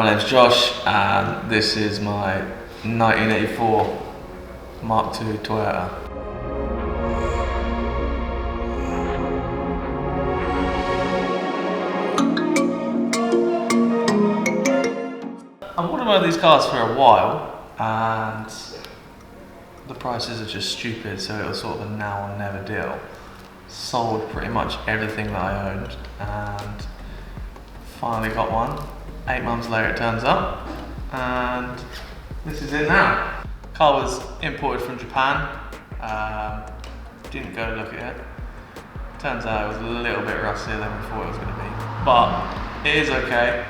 my name's Josh and this is my 1984 Mark II Toyota. I've wanted one of these cars for a while and the prices are just stupid, so it was sort of a now or never deal. Sold pretty much everything that I owned and finally got one. 8 months later it turns up and this is it now. Car was imported from Japan. Didn't go look at it. Turns out it was a little bit rustier than we thought it was going to be, but it is okay.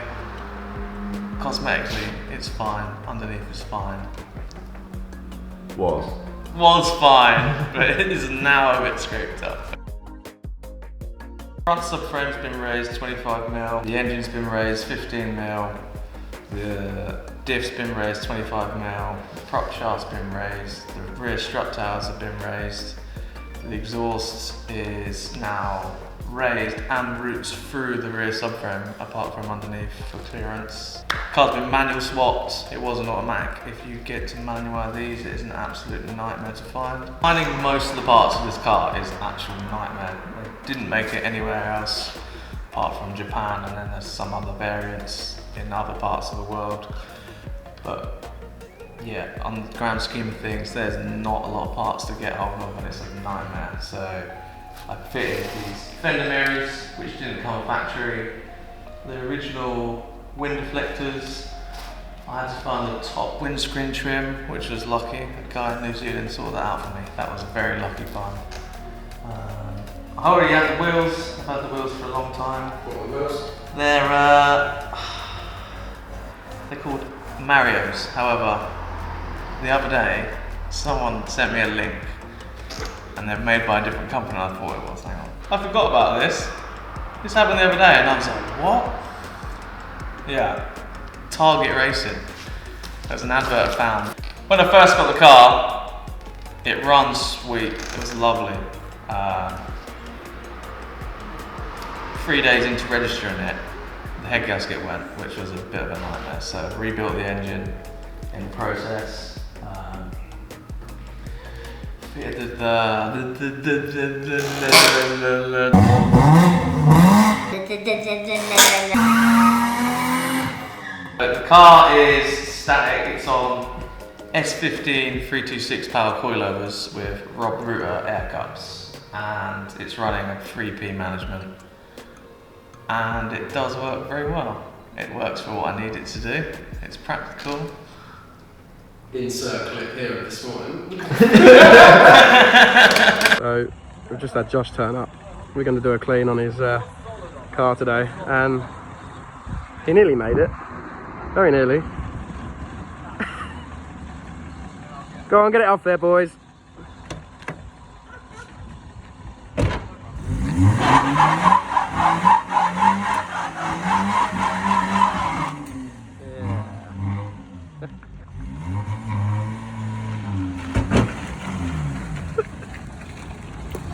Cosmetically it's fine, underneath is fine. Was fine, but it is now a bit scraped up. Front subframe's been raised 25mm, the engine's been raised 15mm, the diff's been raised 25mm, the prop shaft's been raised, the rear strut towers have been raised, the exhaust is now raised and routes through the rear subframe apart from underneath for clearance. Car's been manual swapped, it wasn't automatic. If you get to manual these, it is an absolute nightmare to find. Finding most of the parts of this car is an actual nightmare. They didn't make it anywhere else apart from Japan, and then there's some other variants in other parts of the world. But yeah, on the grand scheme of things, there's not a lot of parts to get hold of and it's a nightmare. So I fitted these fender mirrors, which didn't come factory, the original wind deflectors. I had to find the top windscreen trim, which was lucky. A guy in New Zealand sorted that out for me. That was a very lucky find. I already had the wheels. I've had the wheels for a long time. What are the wheels? They're called Marios. However, the other day, someone sent me a link and they're made by a different company than I thought it was. Hang on. I forgot about this. This happened the other day and I was like, what? Yeah, Target Racing. There's an advert I found. When I first got the car, it runs sweet. It was lovely. 3 days into registering it, the head gasket went, which was a bit of a nightmare. So I rebuilt the engine in the process. Fitted the car is static. It's on S15 326 power coilovers with Rob Router air cups, and it's running a 3P management, and it does work very well. It works for what I need it to do. It's practical. Insert clip here of this morning. So we've just had Josh turn up. We're going to do a clean on his car today, and he nearly made it. Very nearly. Go on, get it off there, boys.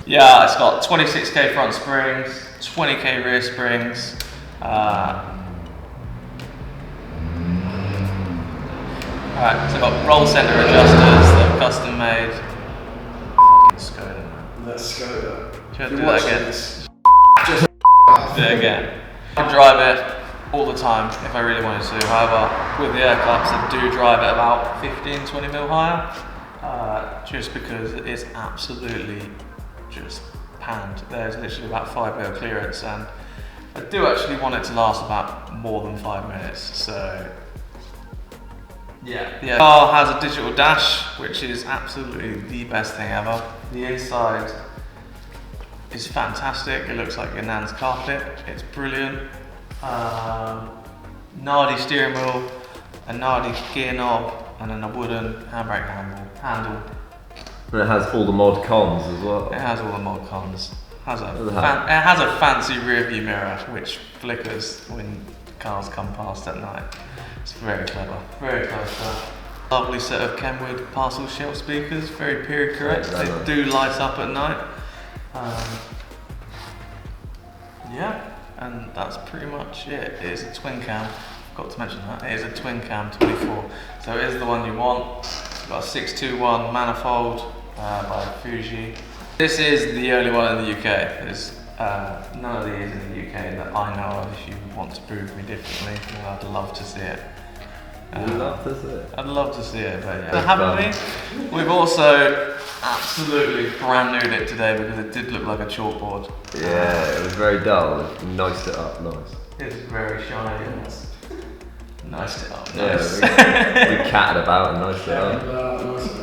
Yeah, it's got 26k front springs, 20k rear springs. Alright, so I've got roll center adjusters that are custom made. Fucking Skoda. Let's go. Should I do that again? Just do it again. I can drive it all the time if I really wanted to. However, with the air cups, I do drive it about 15-20mm higher, just because it's absolutely just panned. There's literally about 5mm clearance, and I do actually want it to last about more than 5 minutes. So yeah. The car has a digital dash, which is absolutely the best thing ever. The inside is fantastic. It looks like your nan's carpet. It's brilliant. Nardy steering wheel, a Nardy gear knob, and then a wooden handbrake handle. And it has all the mod cons as well. It has all the mod cons. It has a fancy rear view mirror which flickers when cars come past at night. It's very clever, very clever stuff. Lovely set of Kenwood parcel shelf speakers, very period correct. They do light up at night. Yeah, and that's pretty much it. It's a twin cam, Forgot to mention that. It is a twin cam 24, so it is the one you want. It's got a 621 manifold by Fuji. This is the only one in the UK. There's none of these in the UK that I know of. If you want to prove me differently, then I'd love to see it. I'd love to see it. I'd love to see it, but yeah. Haven't we? We've also absolutely brand newed it today because it did look like a chalkboard. Yeah, it was very dull. It niced it up nice. It's very shiny and nice it up. Yeah, Nice. we catted about and niced it up. Nice.